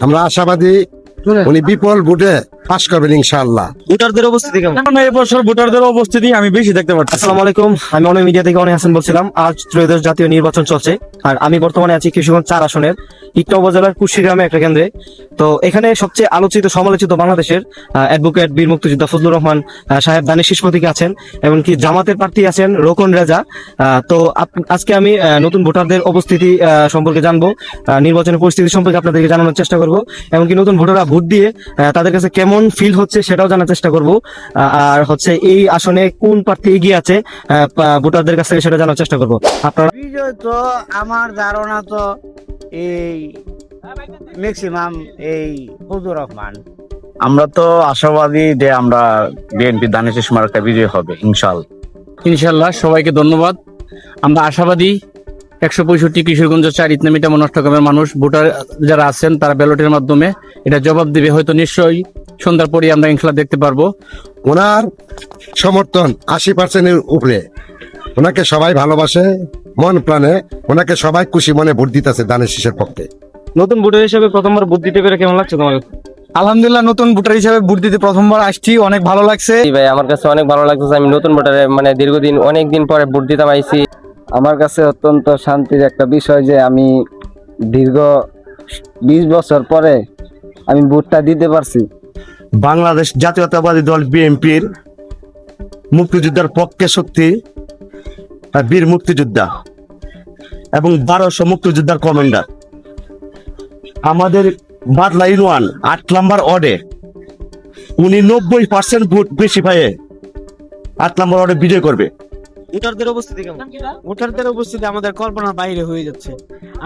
আমরা আশাবাদী উনি বিপুল ভোটে পাশ করবেন ইনশাআল্লাহ। ভোটারদের উপস্থিতি কেমন? এবছর ভোটারদের উপস্থিতি আমি বেশি দেখতে পাচ্ছি। আসসালামু আলাইকুম, আমি অনেক মিডিয়া থেকে অনেক হাসান বলছিলাম। আজ ত্রয়োদশ জাতীয় নির্বাচন চলছে, আর আমি বর্তমানে আছি কিশোরগঞ্জ 4 আসনের ইকটা উপজেলার কুশি গ্রামে একটা কেন্দ্রে। তো এখানে সবচেয়ে আলোচিত সমালোচিত বাংলাদেশের অ্যাডভোকেট বীর মুক্তিযোদ্ধা ফজলুর রহমান সাহেব দানিশ শীষ প্রতীকে আছেন, এমনকি জামাতের প্রার্থী আছেন রোকন রেজা। তো আজকে আমি নতুন ভোটারদের উপস্থিতি সম্পর্কে জানবো, নির্বাচনের পরিস্থিতি সম্পর্কে আপনাদেরকে জানানোর চেষ্টা করব, এমনকি নতুন ভোটাররা ভোট দিয়ে তাদের কাছে কেমন ফিল হচ্ছে সেটাও জানার চেষ্টা করব। আর হচ্ছে এই আসনে কোন প্রার্থী এগিয়ে আছে ভোটারদের কাছ থেকে সেটা জানার চেষ্টা করব। আপনারা বিজয় তো আমার ধারণা তো এই ম্যাক্সিমাম এই ফজলুর রহমান। আমরা তো আশাবাদী যে আমরা বিএনপি দানিশ শীষ মার্কা বিজয় হবে ইনশাআল্লাহ। ইনশাল্লাহ, সবাইকে ধন্যবাদ। আমরা আশাবাদী 165 কিশোরগঞ্জ 4 ইতনামিটা মনষ্টগ্রামের মানুষ ভোটার যারা আছেন তারা ব্যালটের মাধ্যমে এটা জবাব দিবে, হয়তো নিশ্চয়ই সন্ধ্যার পরে আমরা ইনশাল্লাহ দেখতে পারবো। ওনার সমর্থন 80% উপরে। ওনাকে সবাই ভালোবাসে মন প্রাণে, ওনাকে সবাই খুশি মনে ভোট দিতেছে দানিশ শীষের পক্ষে। নতুন ভোটার হিসেবে প্রথমবার ভোট দিতে পেরে কেমন লাগছে তোমার? আলহামদুলিল্লাহ, নতুন ভোটার হিসেবে ভোট দিতে প্রথমবার আসছি, অনেক ভালো লাগছে। ভাই আমার কাছে অনেক ভালো লাগতেছে। আমি নতুন ভোটারে মানে দীর্ঘদিন অনেক দিন পরে ভোট দিতাম আইছি। আমার কাছে অত্যন্ত শান্তির একটা বিষয় যে আমি দীর্ঘ 20 বছর পরে আমি ভোটটা দিতে পারছি। বাংলাদেশ জাতীয়তাবাদী দল বিএনপির মুক্তিযোদ্ধার পক্ষে শক্তি বীর মুক্তিযোদ্ধা এবং 1200 মুক্তিযোদ্ধার কমান্ডার আমাদের বাদলা ইউনিয়ন 8 নম্বর ওয়ার্ডে উনি 90% ভোট বেশি পায়ে 8 নম্বর ওয়ার্ডে বিজয় করবে। ভোটারদের উপস্থিতি কেমন? ভোটারদের উপস্থিতি আমাদের কল্পনার বাইরে হয়ে যাচ্ছে।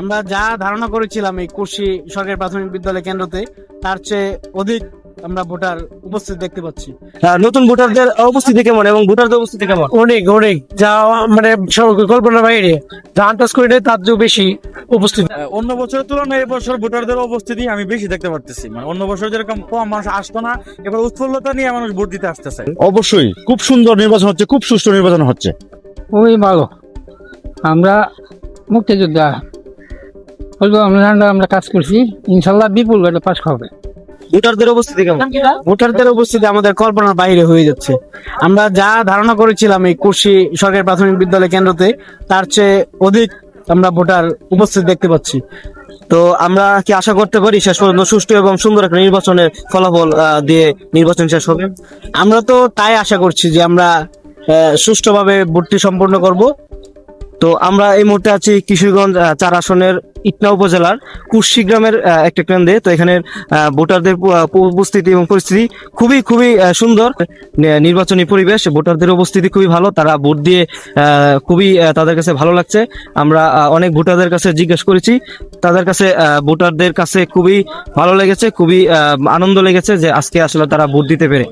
আমরা যা ধারণা করেছিলাম এই কুশি সরকারি প্রাথমিক বিদ্যালয় কেন্দ্রতে, তার চেয়ে অধিক আমরা ভোটার উপস্থিত দেখতে পাচ্ছি। নতুন ভোটারদের উপস্থিতি কেমন এবং ভোটারদের উপস্থিতি কেমন? অনেক অনেক যা মানে কল্পনার বাইরে, যা আন্দাজ করি নাই তার চেয়েও বেশি উপস্থিত। অন্য বছরের তুলনায় এবছর ভোটারদের উপস্থিতি আমি বেশি দেখতে পারতেছি। মানে অন্য বছর যেরকম কম মানুষ আসতো না, এবার উৎফুল্লতা নিয়ে মানুষ ভোট দিতে আসতেছে। অবশ্যই খুব সুন্দর নির্বাচন হচ্ছে, খুব সুষ্ঠু নির্বাচন হচ্ছে। খুবই ভালো। আমরা মুক্তিযোদ্ধা আমরা কাজ করছি, ইনশাল্লাহ বিপুল ভোটে পাস হবে। ভোটারদের উপস্থিতি কেমন? ভোটারদের উপস্থিতি আমাদের কল্পনার বাইরে হয়ে যাচ্ছে। আমরা যা ধারণা করেছিলাম এই কুশি সরকারি প্রাথমিক বিদ্যালয় কেন্দ্রতে, তার চেয়ে অধিক আমরা ভোটার উপস্থিত দেখতে পাচ্ছি। তো আমরা কি আশা করতে পারি শেষ পর্যন্ত সুষ্ঠু এবং সুন্দর একটা নির্বাচনের ফলাফল দিয়ে নির্বাচন শেষ হবে? আমরা তো তাই আশা করছি যে আমরা সুষ্ঠুভাবে ভোটটি সম্পন্ন করব। তো আমরা এই মুহূর্তে আছি কিশোরগঞ্জ 4 আসনের ইটনা উপজেলার কুশি গ্রামের একটা কেন্দ্রে। তো এখানে ভোটারদের উপস্থিতি এবং পরিস্থিতি খুবই খুবই সুন্দর। নির্বাচনী পরিবেশ, ভোটারদের উপস্থিতি খুবই ভালো, তারা ভোট দিয়ে খুবই তাদের কাছে ভালো লাগছে। আমরা অনেক ভোটারদের কাছে জিজ্ঞেস করেছি, তাদের কাছে ভোটারদের কাছে খুবই ভালো লেগেছে, খুবই আনন্দ লেগেছে যে আজকে আসলে তারা ভোট দিতে পেরে।